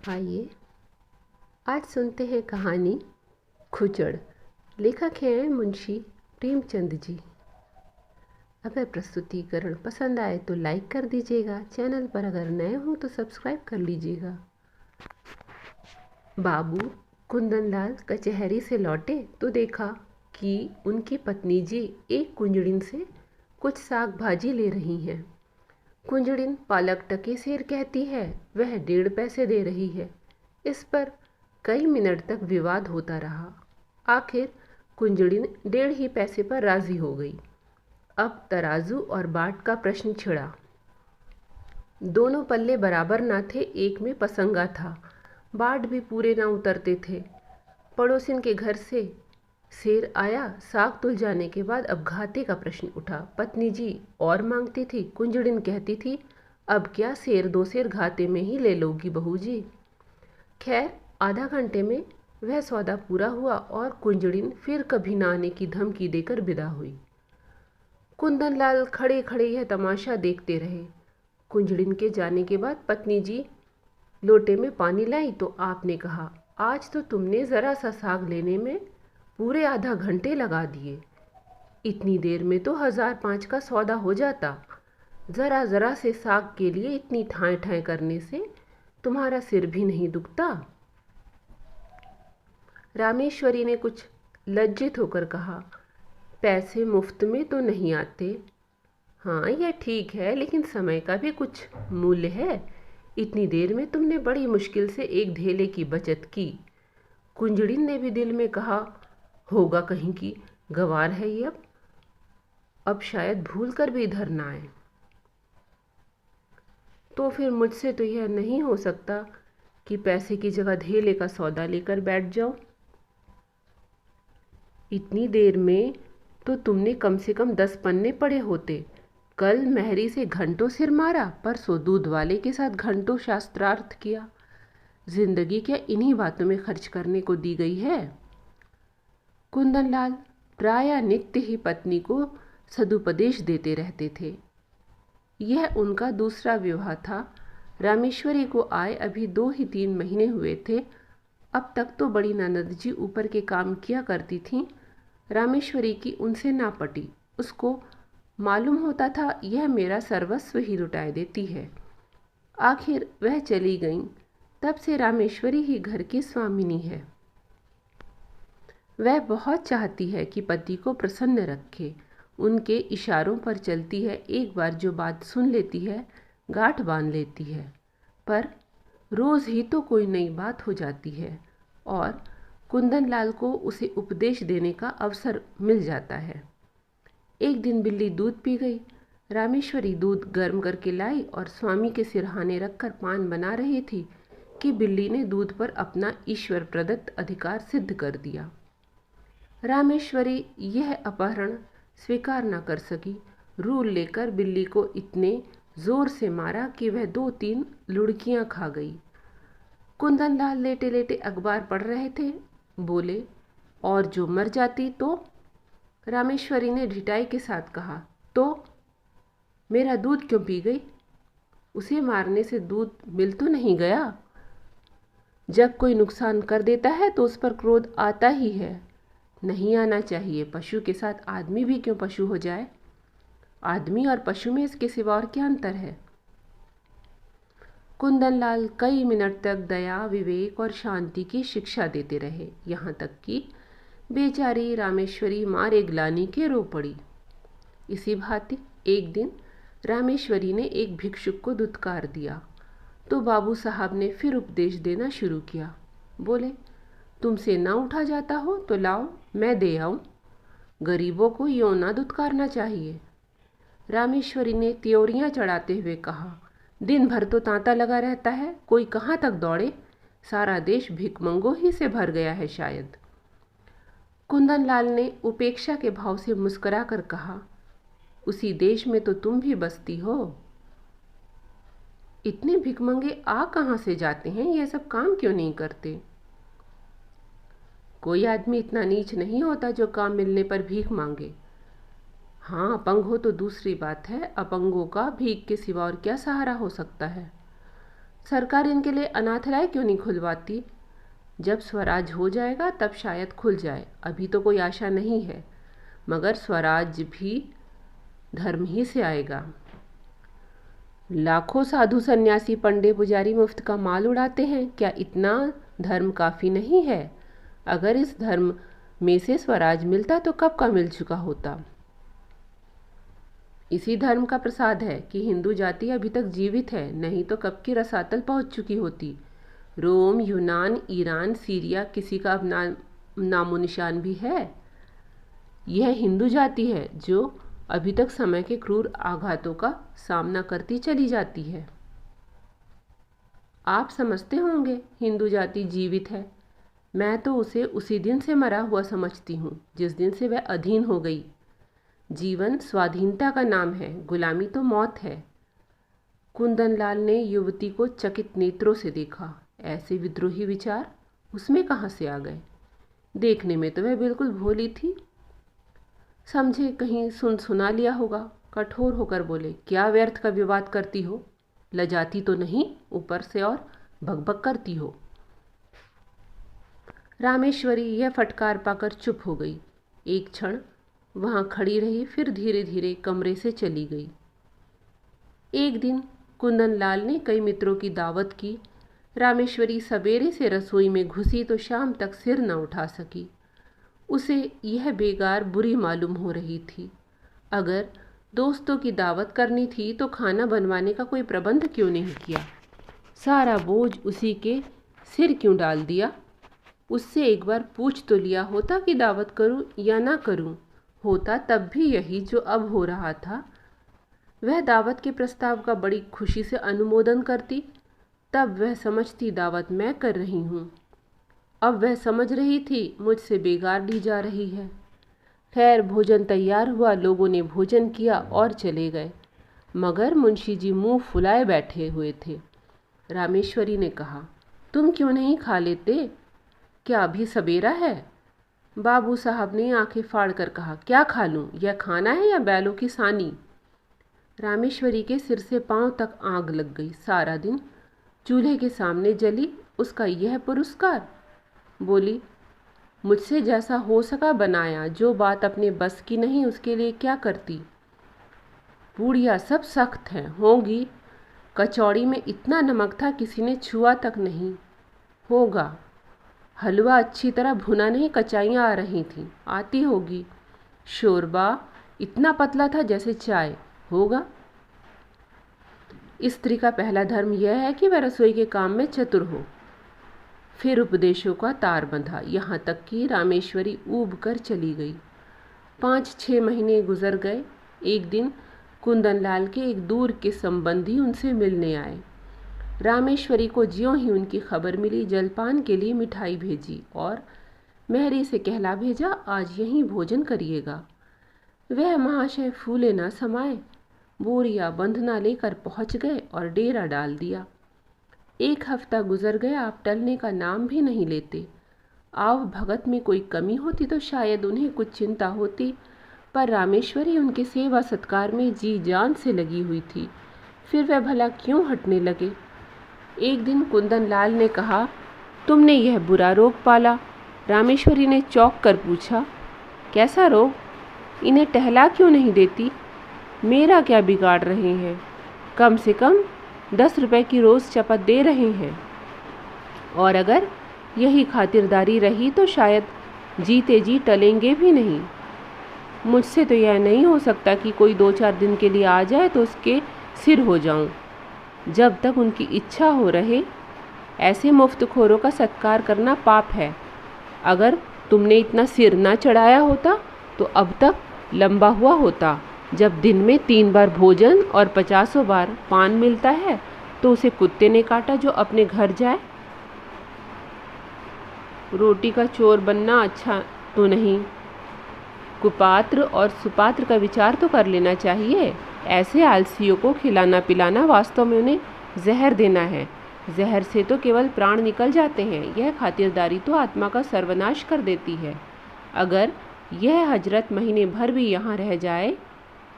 आइए आज सुनते हैं कहानी खुचड़। लेखक हैं मुंशी प्रेमचंद जी। अगर प्रस्तुतिकरण पसंद आए तो लाइक कर दीजिएगा। चैनल पर अगर नए हो तो सब्सक्राइब कर लीजिएगा। बाबू कुंदनलाल कचहरी से लौटे तो देखा कि उनकी पत्नी जी एक कुंजड़िन से कुछ साग भाजी ले रही हैं। कुंजड़िन पालक टके सेर कहती है, वह 1.5 पैसे दे रही है। इस पर कई मिनट तक विवाद होता रहा। आखिर कुंजड़िन 1.5 ही पैसे पर राजी हो गई। अब तराजू और बाट का प्रश्न छिड़ा। दोनों पल्ले बराबर ना थे, एक में पसंगा था, बाट भी पूरे ना उतरते थे। पड़ोसिन के घर से सेर आया। साग तुल जाने के बाद अब घाटे का प्रश्न उठा। पत्नी जी और मांगती थी, कुंजड़िन कहती थी, अब क्या सेर 2 सेर घाटे में ही ले लोगी बहू जी। खैर आधा घंटे में वह सौदा पूरा हुआ और कुंजड़िन फिर कभी ना आने की धमकी देकर विदा हुई। कुंदनलाल खड़े खड़े यह तमाशा देखते रहे। कुंजड़िन के जाने के बाद पत्नी जी लोटे में पानी लाई तो आपने कहा, आज तो तुमने ज़रा सा साग लेने में पूरे आधा घंटे लगा दिए। इतनी देर में तो 1005 का सौदा हो जाता। ज़रा ज़रा से साग के लिए इतनी ठाएं ठाएं करने से तुम्हारा सिर भी नहीं दुखता। रामेश्वरी ने कुछ लज्जित होकर कहा, पैसे मुफ्त में तो नहीं आते। हाँ यह ठीक है, लेकिन समय का भी कुछ मूल्य है। इतनी देर में तुमने बड़ी मुश्किल से एक धेले की बचत की। कुंजड़िन ने भी दिल में कहा, होगा कहीं की गंवार है ये, अब शायद भूल कर भी इधर ना आए। तो फिर मुझसे तो यह नहीं हो सकता कि पैसे की जगह धेले का सौदा लेकर बैठ जाओ। इतनी देर में तो तुमने कम से कम 10 पन्ने पड़े होते। कल मेहरी से घंटों सिर मारा, परसों दूध वाले के साथ घंटों शास्त्रार्थ किया। जिंदगी क्या इन्हीं बातों में खर्च करने को दी गई है। कुंदनलाल प्रायः नित्य ही पत्नी को सदुपदेश देते रहते थे। यह उनका दूसरा विवाह था। रामेश्वरी को आए अभी 2 ही 3 महीने हुए थे। अब तक तो बड़ी ननद जी ऊपर के काम किया करती थीं। रामेश्वरी की उनसे ना पटी। उसको मालूम होता था यह मेरा सर्वस्व ही लुटाए देती है। आखिर वह चली गईं, तब से रामेश्वरी ही घर की स्वामिनी है। वह बहुत चाहती है कि पति को प्रसन्न रखे, उनके इशारों पर चलती है। एक बार जो बात सुन लेती है गांठ बांध लेती है, पर रोज़ ही तो कोई नई बात हो जाती है और कुंदनलाल को उसे उपदेश देने का अवसर मिल जाता है। एक दिन बिल्ली दूध पी गई। रामेश्वरी दूध गर्म करके लाई और स्वामी के सिरहाने रखकर पान बना रही थी कि बिल्ली ने दूध पर अपना ईश्वर प्रदत्त अधिकार सिद्ध कर दिया। रामेश्वरी यह अपहरण स्वीकार न कर सकी। रूल लेकर बिल्ली को इतने जोर से मारा कि वह 2-3 लुढ़कियां खा गई। कुंदनलाल लेटे लेटे अखबार पढ़ रहे थे। बोले, और जो मर जाती तो? रामेश्वरी ने ढिठाई के साथ कहा, तो मेरा दूध क्यों पी गई? उसे मारने से दूध मिल तो नहीं गया। जब कोई नुकसान कर देता है तो उस पर क्रोध आता ही है। नहीं आना चाहिए। पशु के साथ आदमी भी क्यों पशु हो जाए? आदमी और पशु में इसके सिवा और क्या अंतर है? कुंदनलाल कई मिनट तक दया, विवेक और शांति की शिक्षा देते रहे, यहाँ तक कि बेचारी रामेश्वरी मारे ग्लानि के रो पड़ी। इसी भांति एक दिन रामेश्वरी ने एक भिक्षुक को दुत्कार दिया तो बाबू साहब ने फिर उपदेश देना शुरू किया। बोले, तुमसे ना उठा जाता हो तो लाओ, मैं दे आऊं। गरीबों को यूं ना दुत्कारना चाहिए। रामेश्वरी ने त्योरियां चढ़ाते हुए कहा, दिन भर तो तांता लगा रहता है, कोई कहाँ तक दौड़े। सारा देश भिखमंगों ही से भर गया है शायद। कुंदनलाल ने उपेक्षा के भाव से मुस्कुरा कर कहा, उसी देश में तो तुम भी बसती हो। इतने भिखमंगे आ कहाँ से जाते हैं? यह सब काम क्यों नहीं करते? कोई आदमी इतना नीच नहीं होता जो काम मिलने पर भीख मांगे। हाँ, अपंग हो तो दूसरी बात है। अपंगों का भीख के सिवा और क्या सहारा हो सकता है? सरकार इनके लिए अनाथालय क्यों नहीं खुलवाती? जब स्वराज हो जाएगा तब शायद खुल जाए, अभी तो कोई आशा नहीं है, मगर स्वराज भी धर्म ही से आएगा। लाखों साधु सन्यासी पंडे पुजारी मुफ्त का माल उड़ाते हैं, क्या इतना धर्म काफ़ी नहीं है? अगर इस धर्म में से स्वराज मिलता तो कब का मिल चुका होता। इसी धर्म का प्रसाद है कि हिंदू जाति अभी तक जीवित है, नहीं तो कब की रसातल पहुंच चुकी होती। रोम, यूनान, ईरान, सीरिया, किसी का अब नामो निशान भी है। यह हिंदू जाति है जो अभी तक समय के क्रूर आघातों का सामना करती चली जाती है। आप समझते होंगे हिंदू जाति जीवित है, मैं तो उसे उसी दिन से मरा हुआ समझती हूँ जिस दिन से वह अधीन हो गई। जीवन स्वाधीनता का नाम है, गुलामी तो मौत है। कुंदनलाल ने युवती को चकित नेत्रों से देखा। ऐसे विद्रोही विचार उसमें कहाँ से आ गए? देखने में तो वह बिल्कुल भोली थी। समझे कहीं सुना लिया होगा। कठोर होकर बोले, क्या व्यर्थ का विवाद करती हो? लजाती तो नहीं, ऊपर से और भगभग करती हो। रामेश्वरी यह फटकार पाकर चुप हो गई। एक क्षण वहाँ खड़ी रही, फिर धीरे धीरे कमरे से चली गई। एक दिन कुंदनलाल ने कई मित्रों की दावत की। रामेश्वरी सवेरे से रसोई में घुसी तो शाम तक सिर न उठा सकी। उसे यह बेगार बुरी मालूम हो रही थी। अगर दोस्तों की दावत करनी थी तो खाना बनवाने का कोई प्रबंध क्यों नहीं किया? सारा बोझ उसी के सिर क्यों डाल दिया? उससे एक बार पूछ तो लिया होता कि दावत करूं या ना करूं। होता तब भी यही जो अब हो रहा था। वह दावत के प्रस्ताव का बड़ी खुशी से अनुमोदन करती, तब वह समझती दावत मैं कर रही हूँ। अब वह समझ रही थी मुझसे बेगार ली जा रही है। खैर, भोजन तैयार हुआ, लोगों ने भोजन किया और चले गए, मगर मुंशी जी मुंह फुलाए बैठे हुए थे। रामेश्वरी ने कहा, तुम क्यों नहीं खा लेते? क्या अभी सवेरा है? बाबू साहब ने आंखें फाड़ कर कहा, क्या खा लूं? यह खाना है या बैलों की सानी? रामेश्वरी के सिर से पांव तक आग लग गई। सारा दिन चूल्हे के सामने जली, उसका यह पुरस्कार? बोली, मुझसे जैसा हो सका बनाया, जो बात अपने बस की नहीं उसके लिए क्या करती। पूड़ियाँ सब सख्त हैं, होंगी। कचौड़ी में इतना नमक था किसी ने छुआ तक नहीं। होगा। हलवा अच्छी तरह भुना नहीं, कचाइयाँ आ रही थीं, आती होगी। शोरबा इतना पतला था जैसे चाय। होगा। स्त्री का पहला धर्म यह है कि वह रसोई के काम में चतुर हो। फिर उपदेशों का तार बंधा, यहाँ तक कि रामेश्वरी ऊब कर चली गई। 5-6 महीने गुजर गए। एक दिन कुंदनलाल के एक दूर के संबंधी उनसे मिलने आए। रामेश्वरी को ज्यों ही उनकी खबर मिली, जलपान के लिए मिठाई भेजी और मेहरी से कहला भेजा, आज यहीं भोजन करिएगा। वह महाशय फूले न समाये, बोरिया बंधना लेकर पहुंच गए और डेरा डाल दिया। 1 हफ्ता गुजर गया, आप टलने का नाम भी नहीं लेते। आव भगत में कोई कमी होती तो शायद उन्हें कुछ चिंता होती, पर रामेश्वरी उनके सेवा सत्कार में जी जान से लगी हुई थी। फिर वह भला क्यों हटने लगे? एक दिन कुंदनलाल ने कहा, तुमने यह बुरा रोग पाला। रामेश्वरी ने चौंक कर पूछा, कैसा रोग? इन्हें टहला क्यों नहीं देती? मेरा क्या बिगाड़ रहे हैं? कम से कम 10 रुपए की रोज़ चपत दे रहे हैं, और अगर यही खातिरदारी रही तो शायद जीते जी टलेंगे भी नहीं। मुझसे तो यह नहीं हो सकता कि कोई 2-4 दिन के लिए आ जाए तो उसके सिर हो जाऊं। जब तक उनकी इच्छा हो रहे, ऐसे मुफ्तखोरों का सत्कार करना पाप है। अगर तुमने इतना सिर ना चढ़ाया होता तो अब तक लंबा हुआ होता। जब दिन में 3 बार भोजन और 50 बार पान मिलता है तो उसे कुत्ते ने काटा जो अपने घर जाए। रोटी का चोर बनना अच्छा तो नहीं। कुपात्र और सुपात्र का विचार तो कर लेना चाहिए। ऐसे आलसियों को खिलाना पिलाना वास्तव में उन्हें जहर देना है। जहर से तो केवल प्राण निकल जाते हैं, यह खातिरदारी तो आत्मा का सर्वनाश कर देती है। अगर यह हजरत महीने भर भी यहाँ रह जाए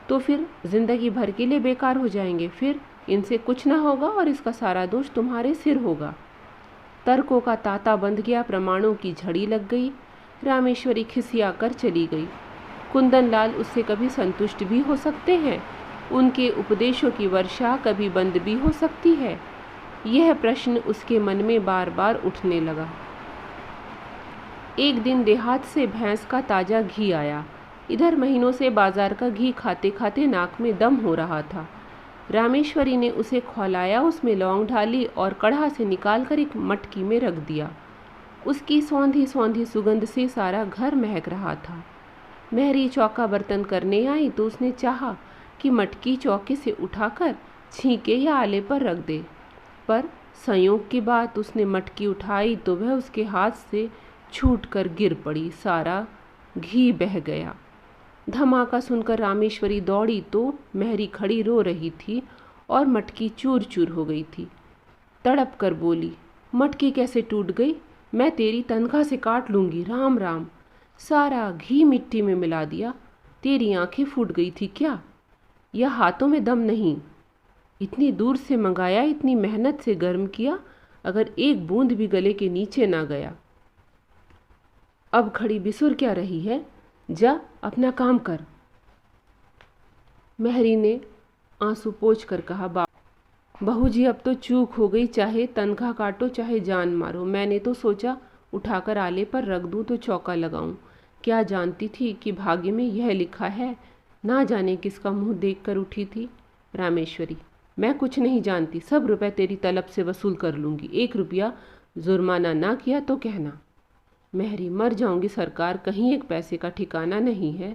तो फिर जिंदगी भर के लिए बेकार हो जाएंगे। फिर इनसे कुछ ना होगा और इसका सारा दोष तुम्हारे सिर होगा। तर्कों का तांता बंध गया, प्रमाणों की झड़ी लग गई। रामेश्वरी खिसिया कर चली गई। कुंदनलाल उससे कभी संतुष्ट भी हो सकते हैं, उनके उपदेशों की वर्षा कभी बंद भी हो सकती है। यह प्रश्न उसके मन में बार बार उठने लगा। एक दिन देहात से भैंस का ताज़ा घी आया। इधर महीनों से बाजार का घी खाते खाते नाक में दम हो रहा था। रामेश्वरी ने उसे खौलाया, उसमें लौंग डाली और कढ़ा से निकालकर एक मटकी में रख दिया। उसकी सौंधी सौंधी सुगंध से सारा घर महक रहा था। मेहरी चौका बर्तन करने आई तो उसने चाहा कि मटकी चौके से उठाकर छींके या आले पर रख दे, पर संयोग की बात, उसने मटकी उठाई तो वह उसके हाथ से छूटकर गिर पड़ी। सारा घी बह गया। धमाका सुनकर रामेश्वरी दौड़ी तो मेहरी खड़ी रो रही थी और मटकी चूर चूर हो गई थी। तड़प कर बोली, मटकी कैसे टूट गई? मैं तेरी तनख्वाह से काट लूँगी। राम राम, सारा घी मिट्टी में मिला दिया। तेरी आंखें फूट गई थी क्या? या हाथों में दम नहीं? इतनी दूर से मंगाया, इतनी मेहनत से गर्म किया, अगर एक बूंद भी गले के नीचे ना गया। अब खड़ी बिसुर क्या रही है? जा अपना काम कर। मेहरी ने आंसू पोंछ कर कहा, बहू जी अब तो चूक हो गई, चाहे तनख्वाह काटो चाहे जान मारो। मैंने तो सोचा उठाकर आले पर रख दूं तो चौका लगाऊं। क्या जानती थी कि भाग्य में यह लिखा है। ना जाने किसका मुंह देखकर उठी थी। रामेश्वरी, मैं कुछ नहीं जानती, सब रुपए तेरी तलब से वसूल कर लूँगी। 1 रुपया जुर्माना ना किया तो कहना। मेहरी, मर जाऊंगी सरकार, कहीं एक पैसे का ठिकाना नहीं है।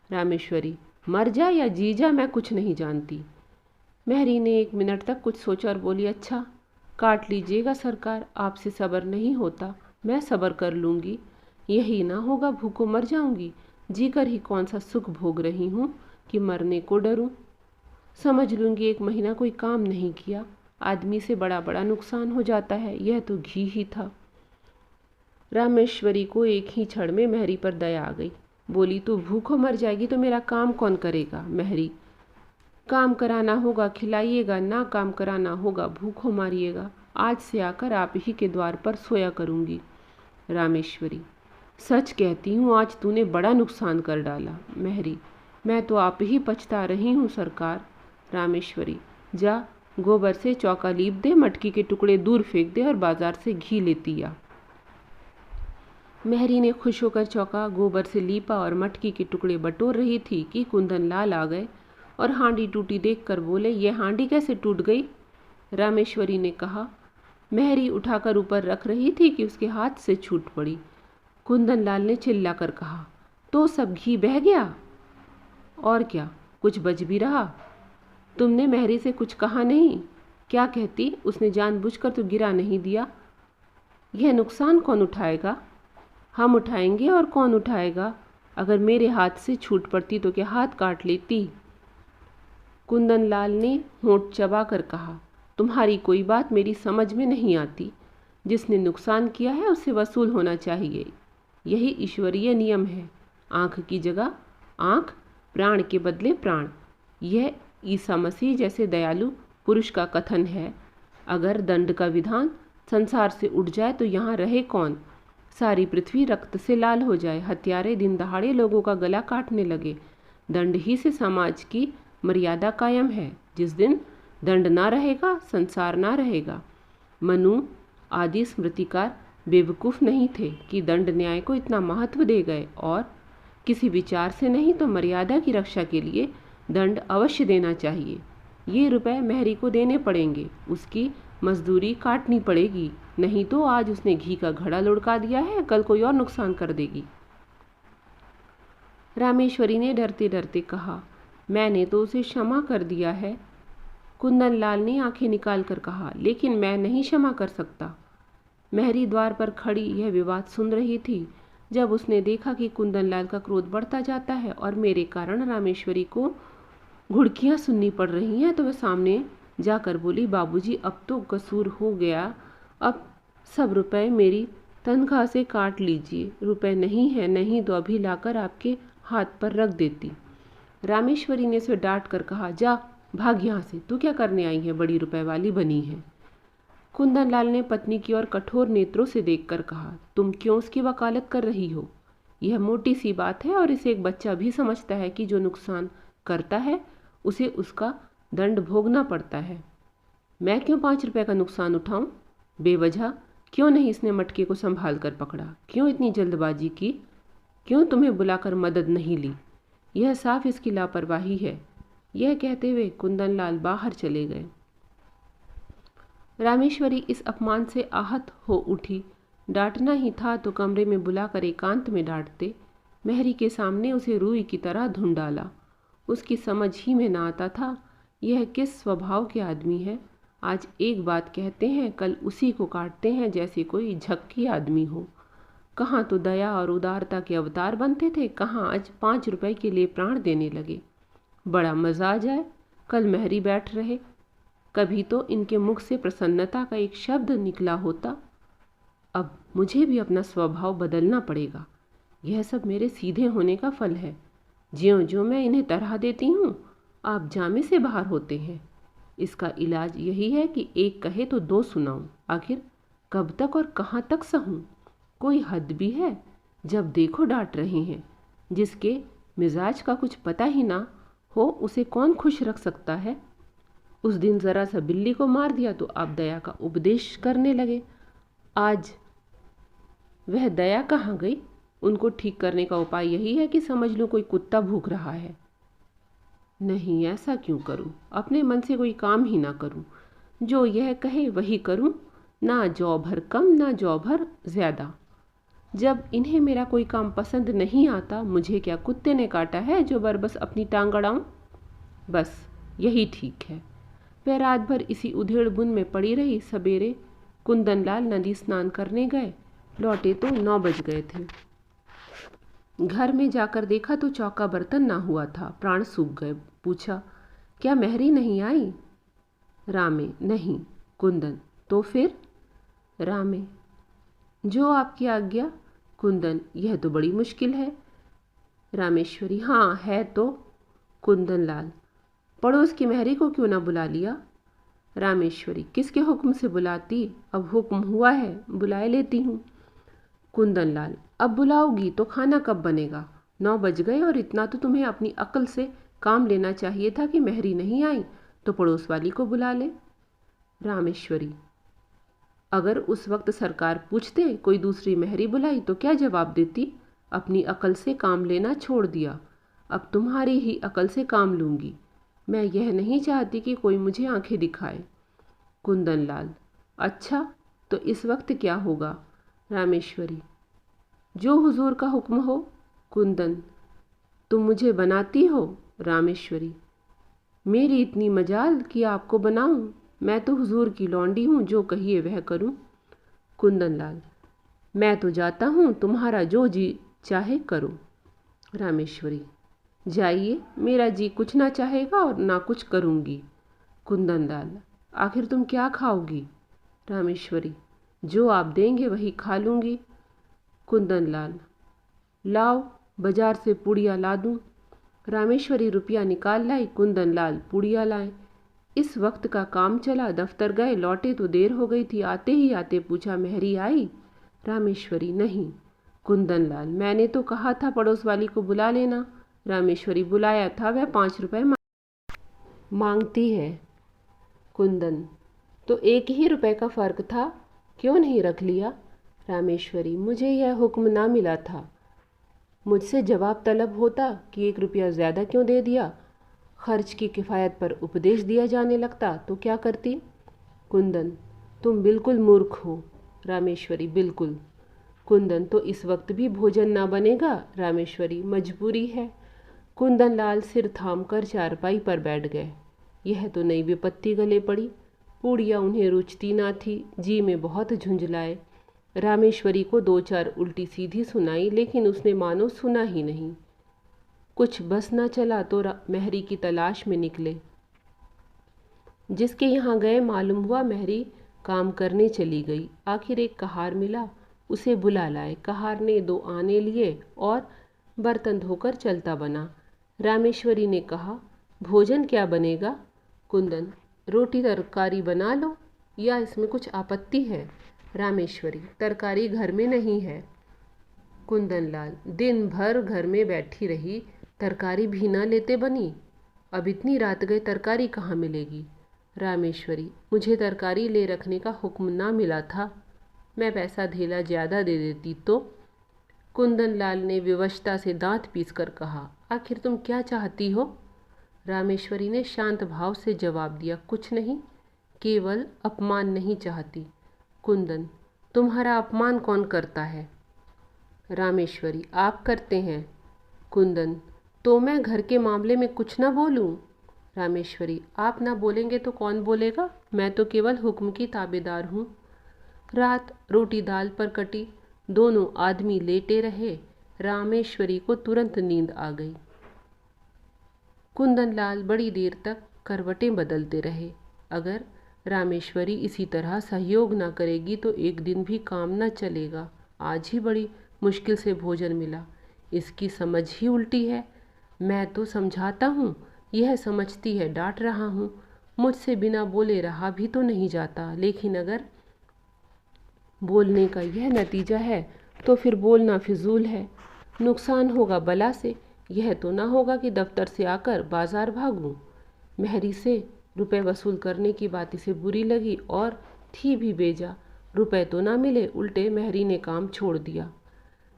रामेश्वरी, मर जा या जी जा, मैं कुछ नहीं जानती। मेहरी ने 1 मिनट तक कुछ सोचा और बोली, अच्छा काट लीजिएगा सरकार, आपसे सब्र नहीं होता, मैं सब्र कर लूँगी। यही ना होगा भूखों मर जाऊंगी। जीकर ही कौन सा सुख भोग रही हूँ कि मरने को डरूं। समझ लूँगी 1 महीना कोई काम नहीं किया, आदमी से बड़ा बड़ा नुकसान हो जाता है। यह तो घी ही था। रामेश्वरी को एक ही क्षण में मेहरी पर दया आ गई। बोली, तू भूखों मर जाएगी तो मेरा काम कौन करेगा? मेहरी, काम कराना होगा खिलाइएगा, ना काम कराना होगा भूखों मारिएगा। आज से आकर आप ही के द्वार पर सोया करूँगी। रामेश्वरी, सच कहती हूँ, आज तूने बड़ा नुकसान कर डाला। मेहरी, मैं तो आप ही पछता रही हूँ सरकार। रामेश्वरी, जा गोबर से चौका लीप दे, मटकी के टुकड़े दूर फेंक दे और बाजार से घी लेती आ। मेहरी ने खुश होकर चौका गोबर से लीपा और मटकी के टुकड़े बटोर रही थी कि कुंदनलाल आ गए और हांडी टूटी देखकर बोले, ये हांडी कैसे टूट गई? रामेश्वरी ने कहा। मेहरी उठाकर ऊपर रख रही थी कि उसके हाथ से छूट पड़ी। कुंदनलाल ने चिल्लाकर कहा, तो सब घी बह गया? और क्या, कुछ बच भी रहा? तुमने मेहरी से कुछ कहा नहीं? क्या कहती? उसने जानबूझकर तो गिरा नहीं दिया। यह नुकसान कौन उठाएगा? हम उठाएंगे, और कौन उठाएगा? अगर मेरे हाथ से छूट पड़ती तो क्या हाथ काट लेती? कुंदनलाल ने होंठ चबाकर कहा, तुम्हारी कोई बात मेरी समझ में नहीं आती। जिसने नुकसान किया है उससे वसूल होना चाहिए, यही ईश्वरीय नियम है। आँख की जगह आँख, प्राण के बदले प्राण, यह ईसा मसीह जैसे दयालु पुरुष का कथन है। अगर दंड का विधान संसार से उठ जाए तो यहाँ रहे कौन? सारी पृथ्वी रक्त से लाल हो जाए, हत्यारे दिन दहाड़े लोगों का गला काटने लगे, दंड ही से समाज की मर्यादा कायम है। जिस दिन दंड ना रहेगा संसार ना रहेगा। मनु आदि स्मृतिकार बेवकूफ़ नहीं थे कि दंड न्याय को इतना महत्व दे गए, और किसी विचार से नहीं तो मर्यादा की रक्षा के लिए दंड अवश्य देना चाहिए। ये रुपए मेहरी को देने पड़ेंगे, उसकी मजदूरी काटनी पड़ेगी, नहीं तो आज उसने घी का घड़ा लुढ़का दिया है, कल कोई और नुकसान कर देगी। रामेश्वरी ने डरते डरते कहा, मैंने तो उसे क्षमा कर दिया है। कुंदनलाल ने आंखें निकाल कर कहा, लेकिन मैं नहीं क्षमा कर सकता। मेहरी द्वार पर खड़ी यह विवाद सुन रही थी। जब उसने देखा कि कुंदनलाल का क्रोध बढ़ता जाता है और मेरे कारण रामेश्वरी को घुड़कियाँ सुननी पड़ रही हैं, तो वह सामने जाकर बोली, बाबूजी अब तो कसूर हो गया, अब सब रुपए मेरी तनख्वाह से काट लीजिए। रुपए नहीं है, नहीं तो अभी लाकर आपके हाथ पर रख देती। रामेश्वरी ने उसे डांट कर कहा, जा भाग यहाँ से, तू क्या करने आई है, बड़ी रुपए वाली बनी है। कुंदन लाल ने पत्नी की ओर कठोर नेत्रों से देखकर कहा, तुम क्यों उसकी वकालत कर रही हो? यह मोटी सी बात है और इसे एक बच्चा भी समझता है कि जो नुकसान करता है उसे उसका दंड भोगना पड़ता है। मैं क्यों 5 रुपए का नुकसान उठाऊं? बेवजह क्यों नहीं इसने मटके को संभाल कर पकड़ा? क्यों इतनी जल्दबाजी की? क्यों तुम्हें बुलाकर मदद नहीं ली? यह साफ इसकी लापरवाही है। यह कहते हुए कुंदन लाल बाहर चले गए। रामेश्वरी इस अपमान से आहत हो उठी। डांटना ही था तो कमरे में बुलाकर एकांत में डांटते। मेहरी के सामने उसे रूई की तरह धुन डाला। उसकी समझ ही में ना आता था यह किस स्वभाव के आदमी है। आज एक बात कहते हैं, कल उसी को काटते हैं जैसे कोई झक्की आदमी हो। कहाँ तो दया और उदारता के अवतार बनते थे, कहाँ आज 5 रुपए के लिए प्राण देने लगे। बड़ा मजा आ जाए, कल मेहरी बैठ रहे, कभी तो इनके मुख से प्रसन्नता का एक शब्द निकला होता। अब मुझे भी अपना स्वभाव बदलना पड़ेगा। यह सब मेरे सीधे होने का फल है। ज्यों ज्यों मैं इन्हें तरह देती हूँ, आप जामे से बाहर होते हैं। इसका इलाज यही है कि एक कहे तो दो सुनाऊं। आखिर कब तक और कहाँ तक सहूं? कोई हद भी है। जब देखो डांट रहे हैं। जिसके मिजाज का कुछ पता ही ना हो उसे कौन खुश रख सकता है? उस दिन जरा सा बिल्ली को मार दिया तो आप दया का उपदेश करने लगे। आज वह दया कहाँ गई? उनको ठीक करने का उपाय यही है कि समझ लो कोई कुत्ता भूख रहा है। नहीं, ऐसा क्यों करूं? अपने मन से कोई काम ही ना करूं। जो यह कहे वही करूं। ना जौ भर कम, ना जौ भर ज्यादा। जब इन्हें मेरा कोई काम पसंद नहीं आता, मुझे क्या कुत्ते ने काटा है जो बरबस अपनी टांग अड़ाऊं? बस यही ठीक है। वह रात भर इसी उधेड़ बुन में पड़ी रही। सवेरे कुंदन लाल नदी स्नान करने गए। लौटे तो 9 बज गए थे। घर में जाकर देखा तो चौका बर्तन ना हुआ था। प्राण सूख गए। पूछा, क्या मेहरी नहीं आई? रामे, नहीं। कुंदन, तो फिर? रामे, जो आपकी आज्ञा। कुंदन, यह तो बड़ी मुश्किल है। रामेश्वरी, हाँ है तो। कुंदन लाल, पड़ोस की मेहरी को क्यों ना बुला लिया? रामेश्वरी, किसके हुक्म से बुलाती? अब हुक्म हुआ है, बुलाए लेती हूँ। कुंदन लाल, अब बुलाओगी तो खाना कब बनेगा? 9 बज गए और इतना तो तुम्हें अपनी अक्ल से काम लेना चाहिए था कि मेहरी नहीं आई तो पड़ोस वाली को बुला ले। रामेश्वरी, अगर उस वक्त सरकार पूछते कोई दूसरी मेहरी बुलाई तो क्या जवाब देती? अपनी अकल से काम लेना छोड़ दिया। अब तुम्हारी ही अकल से काम लूँगी। मैं यह नहीं चाहती कि कोई मुझे आंखें दिखाए। कुंदन लाल, अच्छा तो इस वक्त क्या होगा? रामेश्वरी, जो हुजूर का हुक्म हो। कुंदन, तुम मुझे बनाती हो? रामेश्वरी, मेरी इतनी मजाल कि आपको बनाऊं? मैं तो हुजूर की लौंडी हूँ, जो कहिए वह करूं। कुंदन लाल, मैं तो जाता हूँ, तुम्हारा जो जी चाहे करो। रामेश्वरी, जाइए, मेरा जी कुछ ना चाहेगा और ना कुछ करूँगी। कुंदन लाल, आखिर तुम क्या खाओगी? रामेश्वरी, जो आप देंगे वही खा लूँगी। कुंदन लाल, लाओ बाजार से पुड़िया ला दूँ। रामेश्वरी रुपया निकाल लाई। कुंदन लाल पुड़िया लाए। इस वक्त का काम चला। दफ्तर गए, लौटे तो देर हो गई थी। आते ही आते पूछा, मेहरी आई? रामेश्वरी, नहीं। कुंदन लाल, मैंने तो कहा था पड़ोस वाली को बुला लेना। रामेश्वरी, बुलाया था, वह 5 रुपए मांगती है। कुंदन, तो 1 ही रुपए का फर्क था, क्यों नहीं रख लिया? रामेश्वरी, मुझे यह हुक्म ना मिला था। मुझसे जवाब तलब होता कि 1 रुपया ज़्यादा क्यों दे दिया। खर्च की किफ़ायत पर उपदेश दिया जाने लगता तो क्या करती? कुंदन, तुम बिल्कुल मूर्ख हो। रामेश्वरी, बिल्कुल। कुंदन, तो इस वक्त भी भोजन ना बनेगा? रामेश्वरी, मजबूरी है। कुंदन लाल सिर थाम कर चारपाई पर बैठ गए। यह तो नई विपत्ति गले पड़ी। पूड़ियाँ उन्हें रुचती ना थी। जी में बहुत झुंझलाए। रामेश्वरी को 2-4 उल्टी सीधी सुनाई, लेकिन उसने मानो सुना ही नहीं। कुछ बस ना चला तो मेहरी की तलाश में निकले। जिसके यहाँ गए मालूम हुआ मेहरी काम करने चली गई। आखिर एक कहार मिला, उसे बुला लाए। कहार ने 2 आने लिए और बर्तन धोकर चलता बना। रामेश्वरी ने कहा, भोजन क्या बनेगा? कुंदन, रोटी तरकारी बना लो या इसमें कुछ आपत्ति है? रामेश्वरी, तरकारी घर में नहीं है। कुंदनलाल, दिन भर घर में बैठी रही, तरकारी भी ना लेते बनी। अब इतनी रात गए तरकारी कहाँ मिलेगी? रामेश्वरी, मुझे तरकारी ले रखने का हुक्म ना मिला था, मैं पैसा धेला ज़्यादा दे देती तो। कुंदनलाल ने विवशता से दांत पीसकर कहा, आखिर तुम क्या चाहती हो? रामेश्वरी ने शांत भाव से जवाब दिया, कुछ नहीं, केवल अपमान नहीं चाहती। कुंदन, तुम्हारा अपमान कौन करता है? रामेश्वरी, आप करते हैं। कुंदन, तो मैं घर के मामले में कुछ ना बोलूं? रामेश्वरी, आप ना बोलेंगे तो कौन बोलेगा? मैं तो केवल हुक्म की ताबेदार हूँ। रात रोटी दाल पर कटी, दोनों आदमी लेटे रहे। रामेश्वरी को तुरंत नींद आ गई। कुंदनलाल बड़ी देर तक करवटें बदलते रहे। अगर रामेश्वरी इसी तरह सहयोग न करेगी तो एक दिन भी काम न चलेगा। आज ही बड़ी मुश्किल से भोजन मिला, इसकी समझ ही उल्टी है। मैं तो समझाता हूँ, यह समझती है डांट रहा हूँ। मुझसे बिना बोले रहा भी तो नहीं जाता, लेकिन अगर बोलने का यह नतीजा है तो फिर बोलना फिजूल है। नुकसान होगा बला से, यह तो ना होगा कि दफ्तर से आकर बाजार भागूं। मेहरी से रुपए वसूल करने की बात इसे बुरी लगी और थी भी बेजा। रुपए तो ना मिले, उल्टे मेहरी ने काम छोड़ दिया।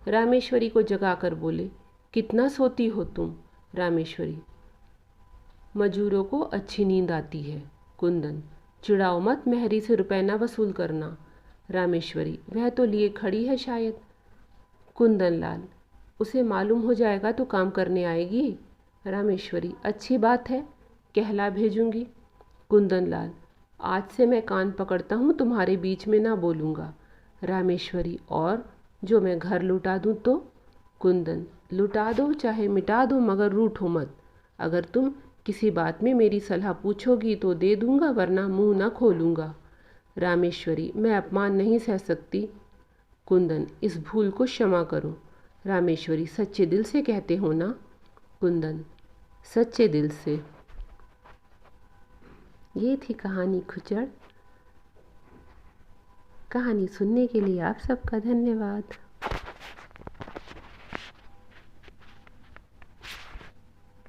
रामेश्वरी को जगाकर बोले, कितना सोती हो तुम? रामेश्वरी, मजूरों को अच्छी नींद आती है। कुंदन, चिढ़ाओ मत, मेहरी से रुपए ना वसूल करना। रामेश्वरी, वह तो लिए खड़ी है शायद। कुंदनलाल, उसे मालूम हो जाएगा तो काम करने आएगी। रामेश्वरी, अच्छी बात है, कहला भेजूंगी। कुंदनलाल, आज से मैं कान पकड़ता हूँ, तुम्हारे बीच में ना बोलूँगा। रामेश्वरी, और जो मैं घर लुटा दूँ तो? कुंदन, लुटा दो चाहे मिटा दो, मगर रूठो मत। अगर तुम किसी बात में मेरी सलाह पूछोगी तो दे दूँगा, वरना मुंह ना खोलूँगा। रामेश्वरी, मैं अपमान नहीं सह सकती। कुंदन, इस भूल को क्षमा करो। रामेश्वरी, सच्चे दिल से कहते हो ना? कुंदन, सच्चे दिल से। ये थी कहानी खुचड़। कहानी सुनने के लिए आप सबका धन्यवाद।